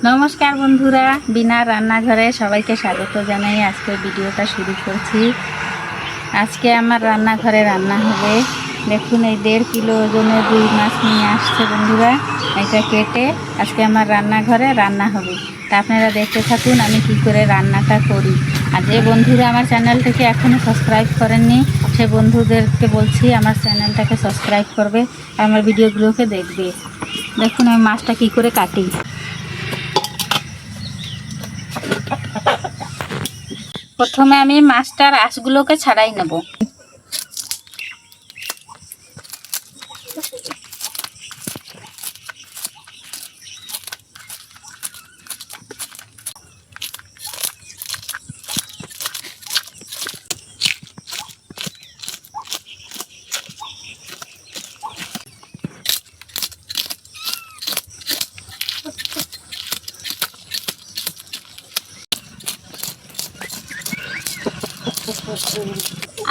নমস্কার বন্ধুরা, বিনা রান্নাঘরে সবাইকে স্বাগত জানাই। আজকে ভিডিওটা শুরু করছি। আজকে আমার রান্নাঘরে রান্না হবে। দেখুন, এই 1.5 কিলো ওজনের রুই মাছ নিয়ে আসছে বন্ধুরা। এটা কেটে আজকে আমার রান্নাঘরে রান্না হবে। তা আপনারা দেখতে থাকুন আমি কি করে রান্নাটা করি। আর যে বন্ধুরা আমার চ্যানেলটাকে এখনও সাবস্ক্রাইব করেননি, সে বন্ধুদেরকে বলছি আমার চ্যানেলটাকে সাবস্ক্রাইব করবে, আমার ভিডিওগুলোকে দেখবে। দেখুন আমি মাছটা কি করে কাটি। প্রথমে আমি মাছটার আঁশগুলোকে ছাড়াই নেব।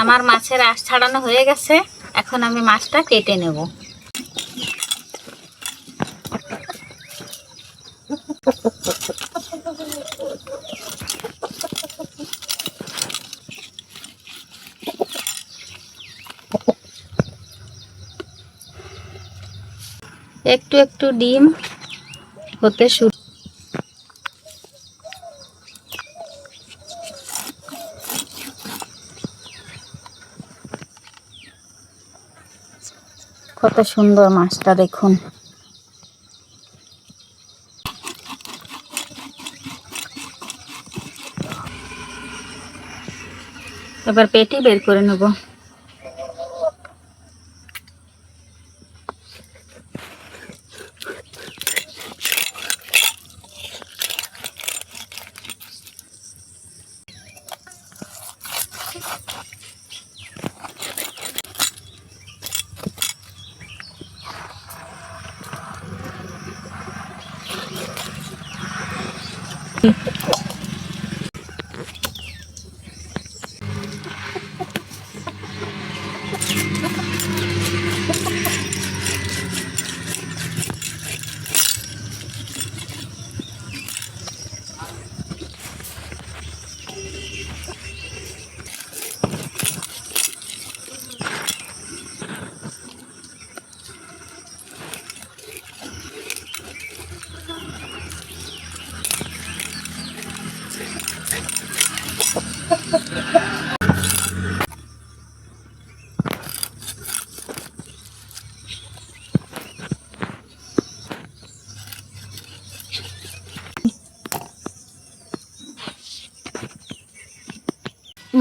আমার মাছের আঁশ ছাড়ানো হয়ে গেছে, এখন আমি মাছটা কেটে নেব। একটু একটু ডিম হতে শুরু। কত সুন্দর মাছটা দেখুন। এবার পেটি বের করে নেব।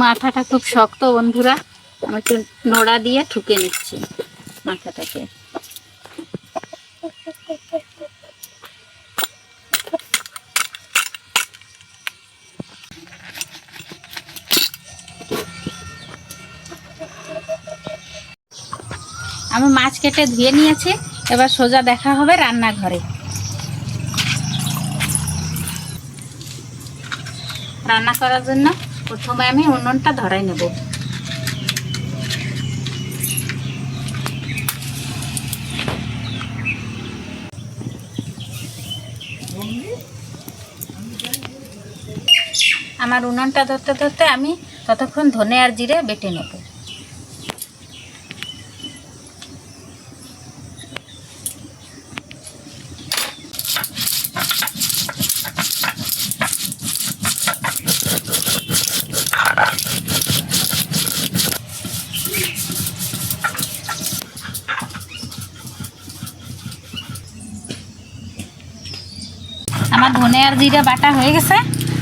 মাথাটা খুব শক্ত বন্ধুরা, আমি একটু নোড়া দিয়ে ঠুকে নিচ্ছি মাথাটাকে। আমি মাছ কেটে ধুয়ে নিয়েছি, এবার সোজা দেখা হবে রান্নাঘরে। রান্না করার জন্য প্রথমে আমি উনুনটা ধরাই নেব। আমার উনুনটা ধরতে ধরতে আমি ততক্ষণ ধনে আর জিরে বেটে নেব। আমার ধনে আর জিরে বাটা হয়ে গেছে,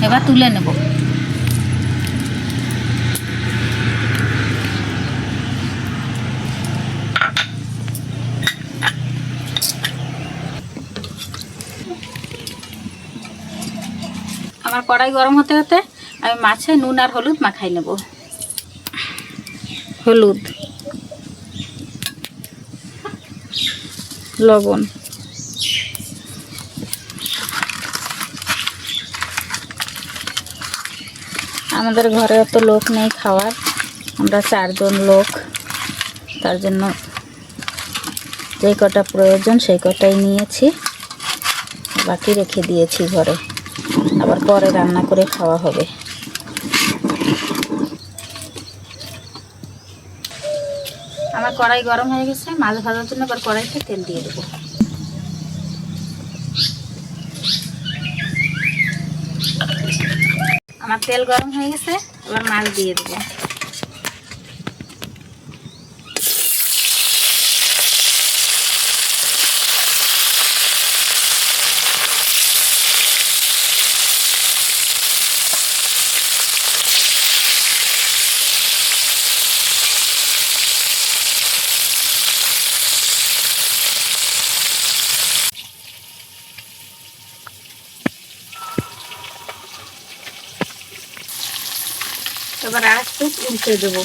এবার তুলে নেব। আমার কড়াই গরম হতে হতে আমি মাছে নুন আর হলুদ মাখাই নেব। হলুদ, লবণ, আমাদের ঘরে অত লোক নেই খাওয়ার, আমরা 4 জন লোক, তার জন্য যে কটা প্রয়োজন সেই কটাই নিয়েছি। বাকি রেখে দিয়েছি ঘরে, আবার পরে রান্না করে খাওয়া হবে। আমার কড়াই গরম হয়ে গেছে, মাছ ভাজার জন্য এবার কড়াইতে তেল দিয়ে দেবো। আমার তেল গরম হয়ে গেছে, এবার মাছ দিয়ে দেবো। এবার আর একটু উল্টে দেবো।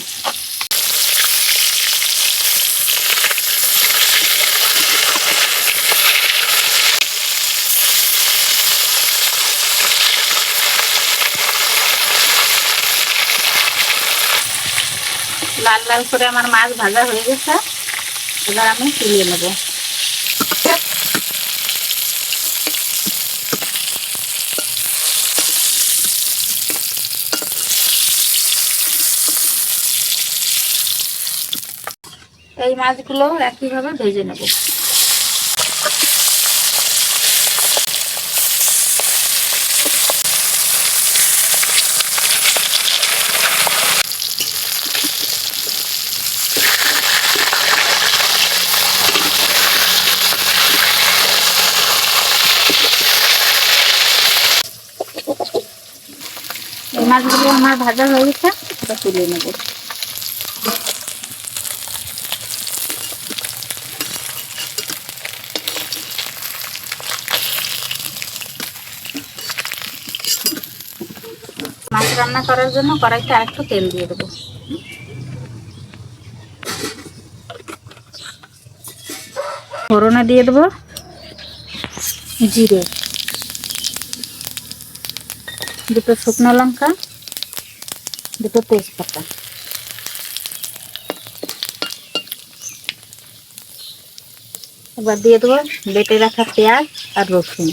লাল লাল করে আমার মাছ ভাজা হয়ে গেছে, এবার আমি তুলে নেব। এই মাছগুলো একইভাবে ভেজে নেব। এই মাছগুলো আমার ভাজা হয়ে গেছে, এটা তুলে নেব। মাছ রান্না করার জন্য কড়াইতে আরেকটু তেল দিয়ে দেবো। ফোড়নে দিয়ে দেবো জিরে, দুটো শুকনো লঙ্কা, দুটো তেজপাতা। এবার দিয়ে দেবো বেটে রাখা পেঁয়াজ আর রসুন।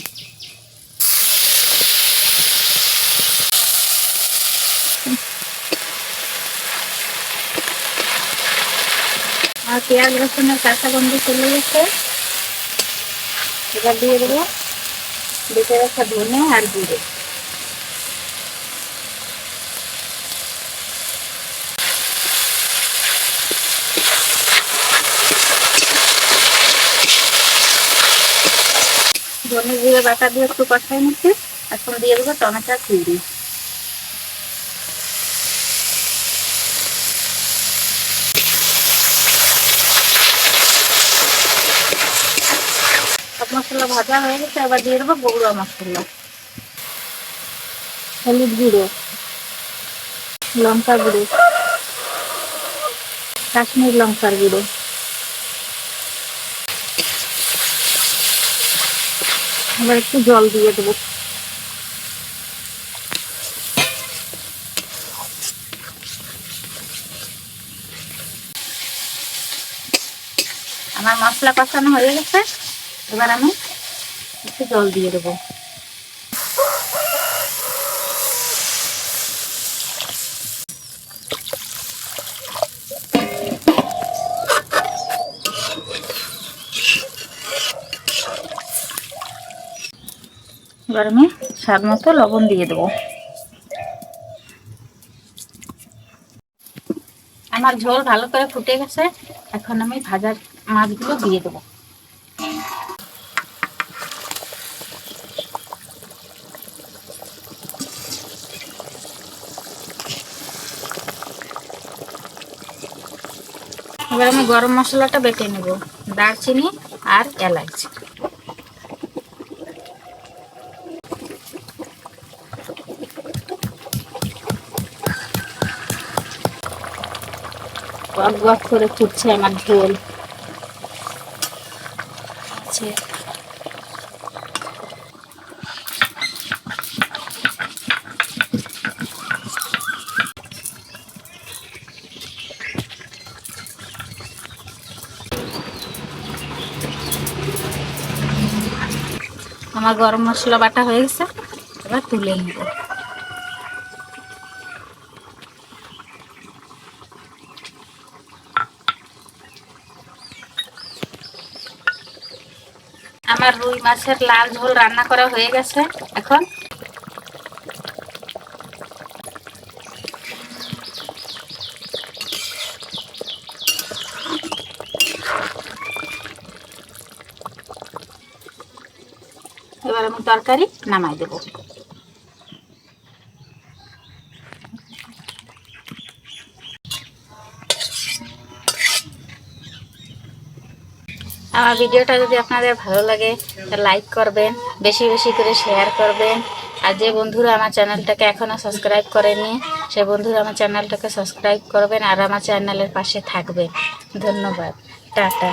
আর পেঁয়াজ রসুনের কাঁচা গন্ধ চলে গেছে, এবার দিয়ে দেবো বেটে রাখা ধনে আর জিরে। ধনে জিরে বাটা দিয়ে একটু কষাই নিচ্ছি, এখন দিয়ে দেবো টমেটো চিংড়ি। সব মশলা ভাজা হয়ে গেছে, এবার দিয়ে দেবো গুঁড়ো মশলা, হলুদ গুঁড়ো, লঙ্কা গুঁড়ো, কাশ্মীর লঙ্কার গুঁড়ো। এবার একটু জল দিয়ে দেবো। আমার মশলা কষানো হয়ে গেছে, এবার আমি একটু জল দিয়ে দেবো। এবার আমি স্বাদ মতো লবণ দিয়ে দেবো। আমার ঝোল ভালো করে ফুটে গেছে, এখন আমি ভাজা মাছগুলো দিয়ে দেবো। এবার আমি গরম মশলাটা বেটে নেব, দারচিনি আর এলাচ। গট করে ফুটছে আমার ঝোল। আমার গরম মশলা বাটা হয়ে গেছে, এবার তুলে নিব। আমার রুই মাছের লাল ঝোল রান্না করা হয়ে গেছে। এখন এবার আমি তরকারি নামাই দেব। আমার ভিডিওটা যদি আপনাদের ভালো লাগে লাইক করবেন, বেশি বেশি করে শেয়ার করবেন। আর যে বন্ধুরা আমার চ্যানেলটাকে এখনও সাবস্ক্রাইব করেনি সে বন্ধুরা আমার চ্যানেলটাকে সাবস্ক্রাইব করবেন আর আমার চ্যানেলের পাশে থাকবেন। ধন্যবাদ, টাটা।